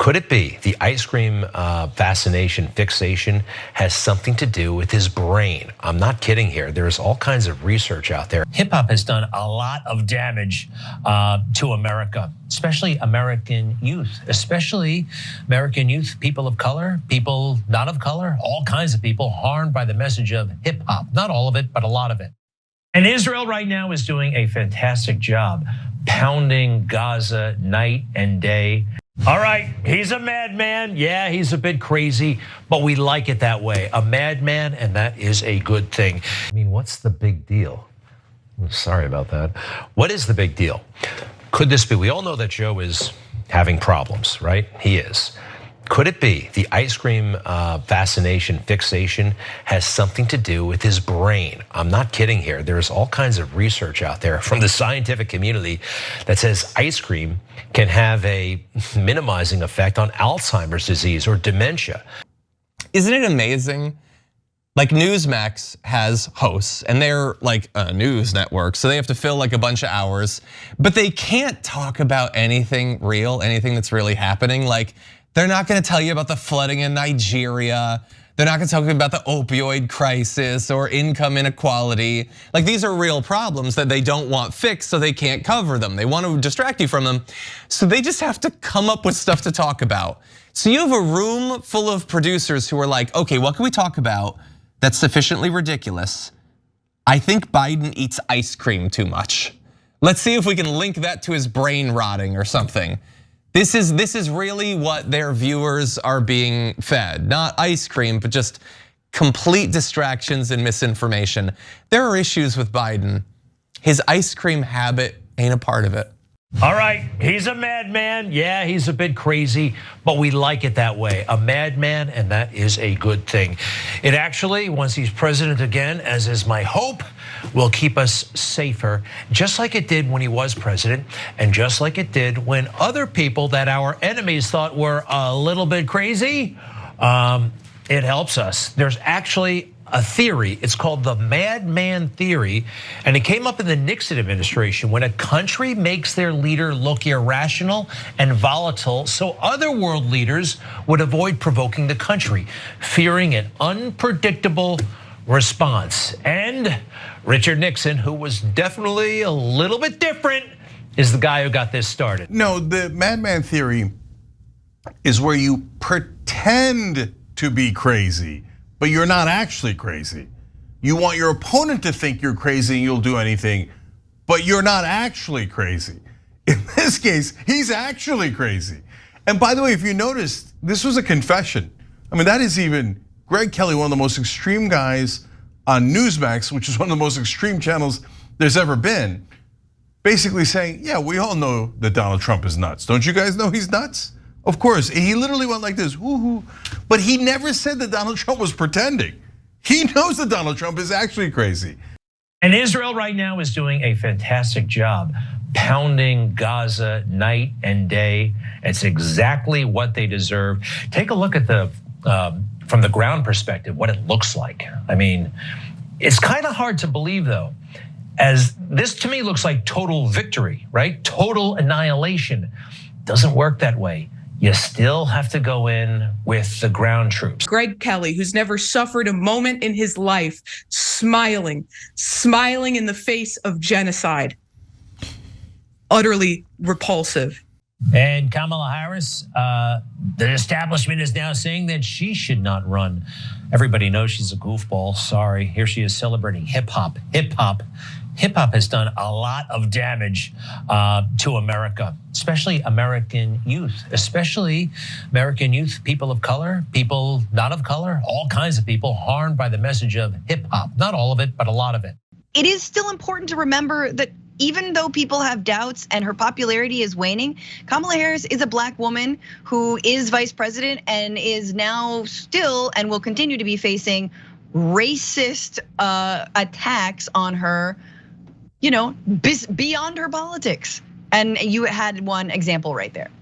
Could it be the ice cream fascination, fixation has something to do with his brain? I'm not kidding here. There's all kinds of research out there. Hip hop has done a lot of damage to America, especially American youth, people of color, people not of color, all kinds of people harmed by the message of hip hop. Not all of it, but a lot of it. And Israel right now is doing a fantastic job pounding Gaza night and day. All right, he's a madman. Yeah, he's a bit crazy, but we like it that way. A madman, and that is a good thing. I mean, what's the big deal? I'm sorry about that. What is the big deal? Could this be? We all know that Joe is having problems, right? He is. Could it be the ice cream fascination, fixation has something to do with his brain? I'm not kidding here. There's all kinds of research out there from the scientific community that says ice cream can have a minimizing effect on Alzheimer's disease or dementia. Isn't it amazing? Like Newmax has hosts and they're like a news network, so they have to fill like a bunch of hours, but they can't talk about anything real, anything that's really happening. Like, they're not gonna tell you about the flooding in Nigeria. They're not gonna talk about the opioid crisis or income inequality. Like, these are real problems that they don't want fixed, so they can't cover them. They want to distract you from them. So they just have to come up with stuff to talk about. So you have a room full of producers who are like, okay, what can we talk about that's sufficiently ridiculous? I think Biden eats ice cream too much. Let's see if we can link that to his brain rotting or something. This is really what their viewers are being fed. Not ice cream, but just complete distractions and misinformation. There are issues with Biden. His ice cream habit ain't a part of it. All right, he's a madman. Yeah, he's a bit crazy, but we like it that way. A madman, and that is a good thing. It actually, once he's president again, as is my hope, will keep us safer, just like it did when he was president, and just like it did when other people that our enemies thought were a little bit crazy. It helps us. There's actually a theory, it's called the madman theory, and it came up in the Nixon administration when a country makes their leader look irrational and volatile, so other world leaders would avoid provoking the country, fearing an unpredictable response. And Richard Nixon, who was definitely a little bit different, is the guy who got this started. No, the madman theory is where you pretend to be crazy, but you're not actually crazy. You want your opponent to think you're crazy and you'll do anything, but you're not actually crazy. In this case, he's actually crazy. And by the way, if you noticed, this was a confession. I mean, that is even Greg Kelly, one of the most extreme guys on Newmax, which is one of the most extreme channels there's ever been, basically saying, yeah, we all know that Donald Trump is nuts. Don't you guys know he's nuts? Of course, he literally went like this, woohoo. But he never said that Donald Trump was pretending. He knows that Donald Trump is actually crazy. And Israel right now is doing a fantastic job pounding Gaza night and day. It's exactly what they deserve. Take a look at the, from the ground perspective, what it looks like. I mean, it's kind of hard to believe though, as this to me looks like total victory, right? Total annihilation. Doesn't work that way. You still have to go in with the ground troops. Greg Kelly, who's never suffered a moment in his life, smiling in the face of genocide. Utterly repulsive. And Kamala Harris, the establishment is now saying that she should not run. Everybody knows she's a goofball, sorry. Here she is celebrating hip hop. Hip hop has done a lot of damage to America, especially American youth, people of color, people not of color, all kinds of people harmed by the message of hip hop. Not all of it, but a lot of it. It is still important to remember that even though people have doubts and her popularity is waning, Kamala Harris is a black woman who is vice president and is now still and will continue to be facing racist attacks on her, beyond her politics. And you had one example right there.